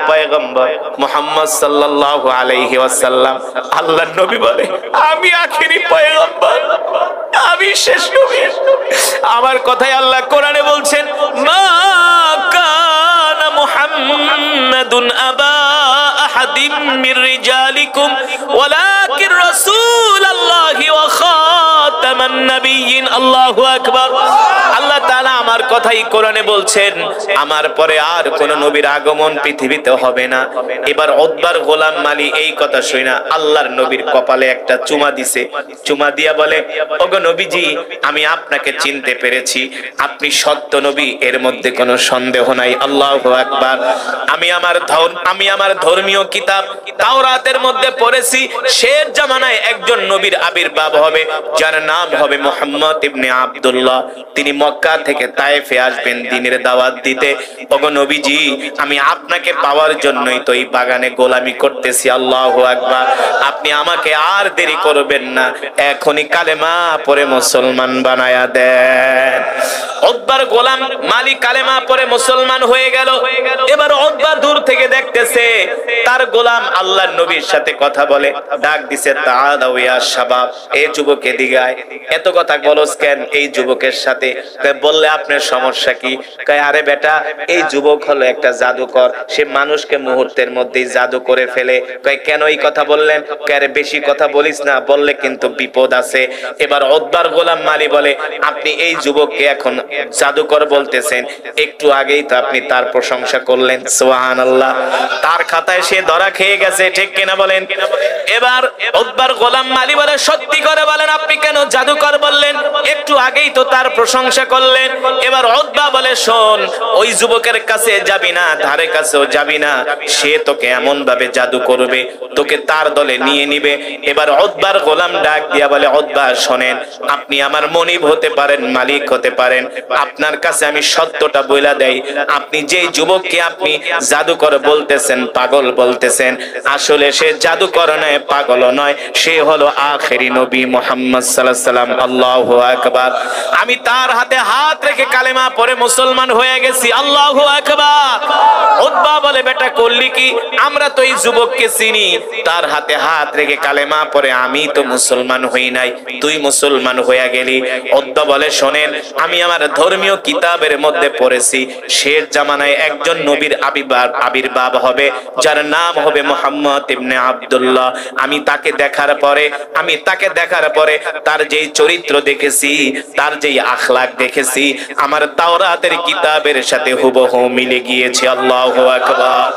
পয়গম্বর মুহাম্মদ সাল্লাল্লাহু আলাইহি ওয়াসাল্লাম। আল্লাহর নবী বলে আমি আখেরি পয়গম্বর, আমি শেষ নবী। আমার কথাই আল্লাহ কোরআনে বলছেন মা কানা মুহাম্মাদুন আবা আহাদিম মির রিজালিকুম ওয়ালাকিন রাসূলুল্লাহি ওয়া খাতামান নাবিয়্যিন। আল্লাহু আকবার। আল্লাহ তাআলা আমার কথাই কোরআনে বলছেন আমার পরে আর কোন নবীর আগমন পৃথিবীতে হবে না। এবার উতবার গোলাম মালি এই কথা শুনা আল্লাহর নবীর কপালে একটা চুমা দিছে। চুমা দিয়া বলে ওগো নবীজি, আমি আপনাকে চিনতে পেরেছি, আপনি সত্য নবী, এর মধ্যে কোনো সন্দেহ নাই। আল্লাহু আকবার। আমি আমার ধর্মীয় কিতাব তাওরাতের মধ্যে পড়েছি শেষ জামানায় একজন নবীর আবির্ভাব হবে যার নাম হবে মুহাম্মদ ইবনে আব্দুল্লাহ। তিনি মক্কা থেকে তায়েফে আসবেন দ্বীনের দাওয়াত দিতে। ওগো নবীজি, আমি আপনাকে পাওয়ার জন্যই তো এই বাগানে গোলামি করতেছি। আল্লাহু আকবার। আপনি আমাকে আর দেরি করবেন না, এখনই কালেমা পড়ে মুসলমান বানায়া দেন। উতবার গোলাম মালিক কালেমা পড়ে মুসলমান হয়ে গেল। এবার উতবা দূর থেকে দেখতেছে তার গোলাম আল্লাহর নবীর সাথে কথা বলে। ডাক দিছে তাআলাউ ইয়া শাবাব, এই যুবক এদিকে আয়। এত কথা বলস কেন এই যুবকের সাথে? বললে আপনার সমস্যা কি? কয় আরে বেটা, এই যুবক হলো একটা জাদুকর, সে মানুষকে মুহূর্তের মধ্যেই জাদু করে ফেলে। কয় কেন এই কথা বললেন? কয় আরে বেশি কথা বলিস না, বললে কিন্তু বিপদ আছে। এবার উতবার গোলাম মালি বলে আপনি এই যুবককে এখন জাদুকর বলতেছেন, একটু আগেই তো আপনি তার প্রশংসা করলেন। সুবহানাল্লাহ। তার খাতায় সে ধরা খেয়ে গেছে, ঠিক কিনা বলেন? এবার উতবার গোলাম মালি বলে সত্যি করে বলেন আপনি কেন জাদুকর বললেন? একটু আগেই তো তার প্রশংসা করলেন। এবার উতবা বলে শোন, ওই যুবকের কাছে যাবি না, ধারে কাছেও যাবি না, সে তোকে এমন ভাবে জাদু করবে তোকে তার দলে নিয়ে নিবে। এবার উতবার গোলাম ডাক দিয়া বলে উতবা শোনেন, আপনি আমার মনিব হতে পারেন, মালিক হতে পারেন, আপনার কাছে আমি সত্যটা বইলা দেই, আপনি যেই যুবককে আপনি জাদুকর বলতেছেন, পাগল বলতেছেন, আসলে সে জাদুকর নয়, পাগল নয়, সে হলো আখেরি নবী মুহাম্মদ সাল্লাল্লাহু আলাইহি ওয়াসাল্লাম। আল্লাহু আকবার। আমি তার হাতে হাত রেখে কালেমা পড়ে মুসলমান হয়ে গেছি। আল্লাহু আকবার। উতবা বলে বেটা করলি কি? আমরা তো এই যুবককে চিনি, তার হাতে হাত রেখে কালেমা পড়ে আমি তো মুসলমান হই নাই, তুই মুসলমান হয়ে গেলি। উতবা বলে শোনেন, আমি আমার ধর্মীয় কিতাবের মধ্যে পড়েছি শেষ জামানায় একজন নবীর আবির্ভাব হবে যার নাম হবে মুহাম্মদ ইবনে আব্দুল্লাহ। আমি তাকে দেখার পরে তার যেই চরিত্র দেখেছি, তার যেই আখলাক দেখেছি, আমার তাওরাতের কিতাবের সাথে হুবহু মিলে গিয়েছে। আল্লাহু আকবার।